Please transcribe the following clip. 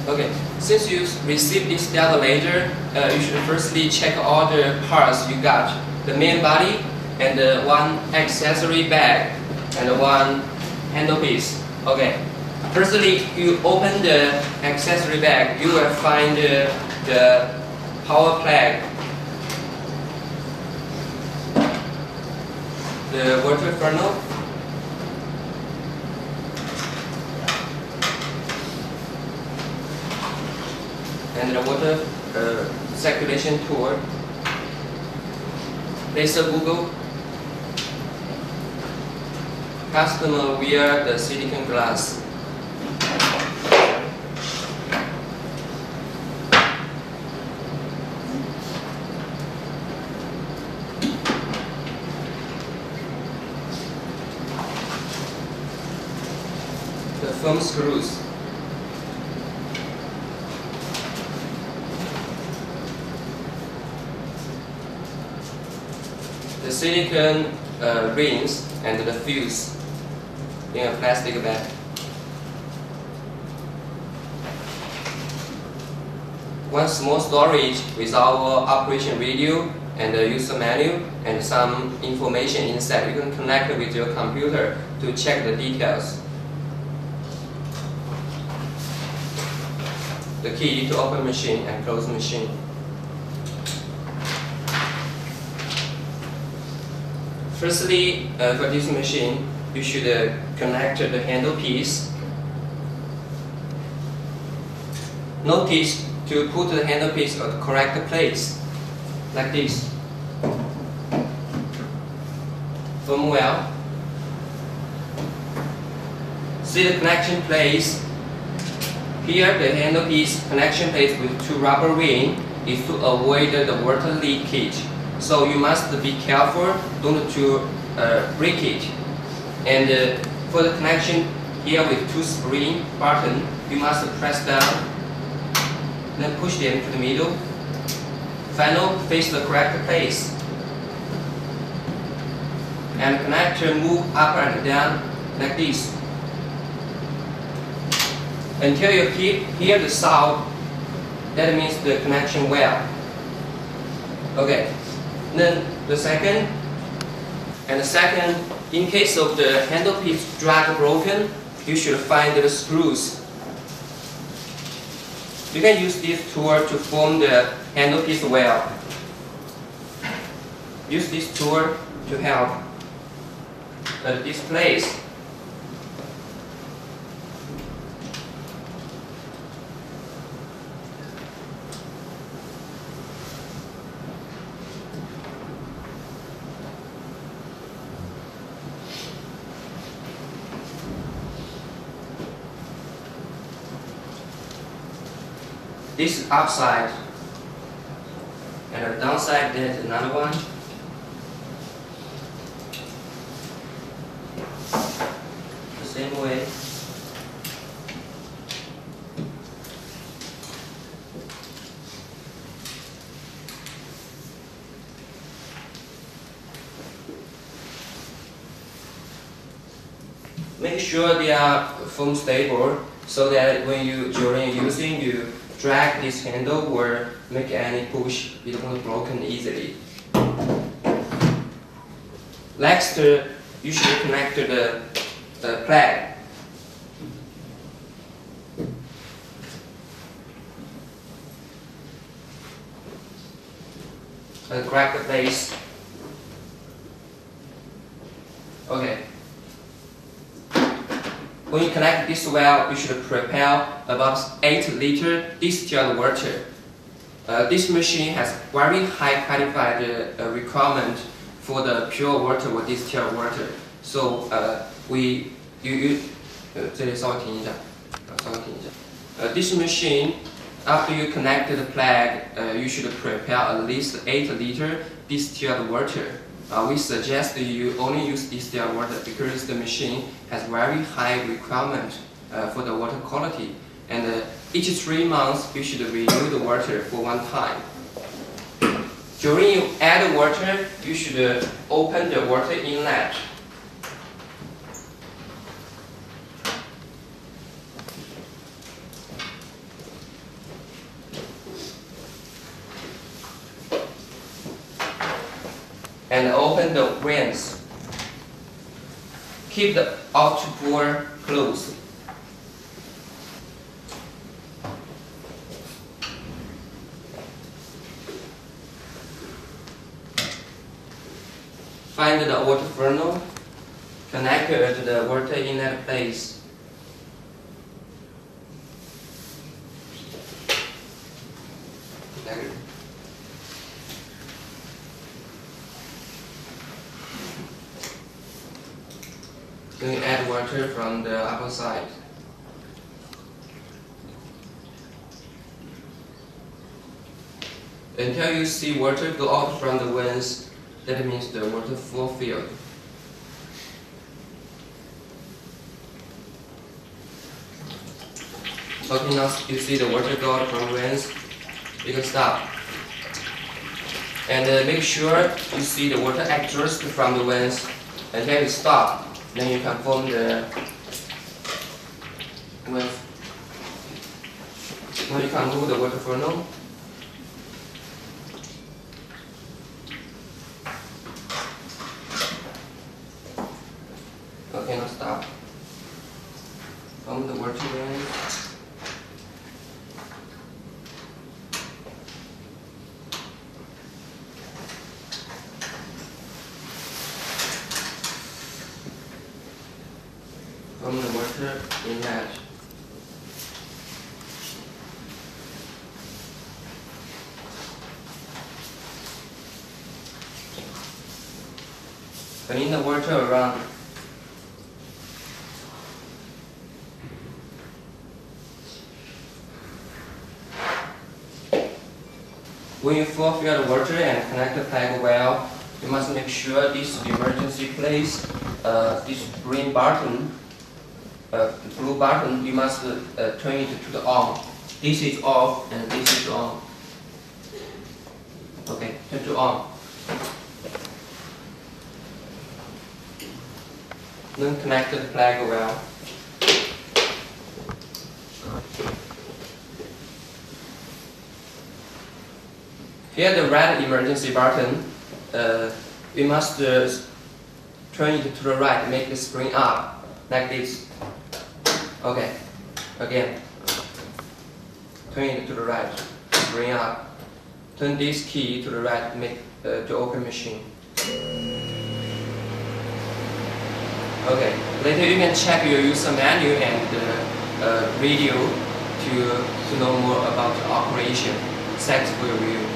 Okay, since you received this diode laser, you should firstly check all the parts you got. The main body, and one accessory bag, and one handle piece. Okay, firstly, you open the accessory bag, you will find the power plug, the water funnel, and the water circulation tool, laser Google, customer wear the silicone glass. The foam screws. The silicone rings and the fuse in a plastic bag. One small storage with our operation radio and the user manual and some information inside. You can connect with your computer to check the details. The key to open machine and close machine. Firstly, for this machine, you should connect the handle piece. Notice to put the handle piece at the correct place, like this. Firm well. See the connection place. Here, the handle piece connection place with two rubber ring is to avoid the water leakage. So you must be careful, don't to break it. And for the connection here with two spring button, you must press down, then push them to the middle. Final, face the correct place. And connector move up and down like this. Until you hear the sound, that means the connection well. Okay. Then the second, in case of the handle piece drag broken, you should find the screws. You can use this tool to form the handle piece well. Use this tool to help this place. This is upside, and the downside there's another one. The same way. Make sure they are foam stable so that when during using you drag this handle or make any push, it won't broken easily. Next, you should connect the plug. And crack the place. Okay. When you connect this well, you should prepare about 8 liter distilled water. This machine has very high qualified requirement for the pure water or distilled water. So this machine, after you connect the plug, you should prepare at least 8 liter distilled water. We suggest you only use distilled water because the machine has very high requirement for the water quality. And each 3 months, you should renew the water for one time. During you add water, you should open the water inlet. and open the vents. Keep the outboard closed. Find the water funnel, connect the water inlet place. Then add water from the upper side. Until you see water go out from the vents, that means the water fulfilled. Okay, now you see the water go out from vents, you can stop. And make sure you see the water exhaust from the vents until you stop. Then you can form the vents. Now you can move the water funnel. Okay, now stop. Form the water vent. From the water inlet. Clean the water around. When you fulfill the water and connect the plug well, you must make sure this emergency place, this green button, blue button, you must turn it to the on. This is off and this is on. Okay, turn to on. Then connect the plug well. Here the red emergency button, we must turn it to the right, make the spring up, like this. Okay, again, turn it to the right, bring up. Turn this key to the right, make to open machine. Okay, later you can check your user manual and video to know more about the operation. Thanks for your review.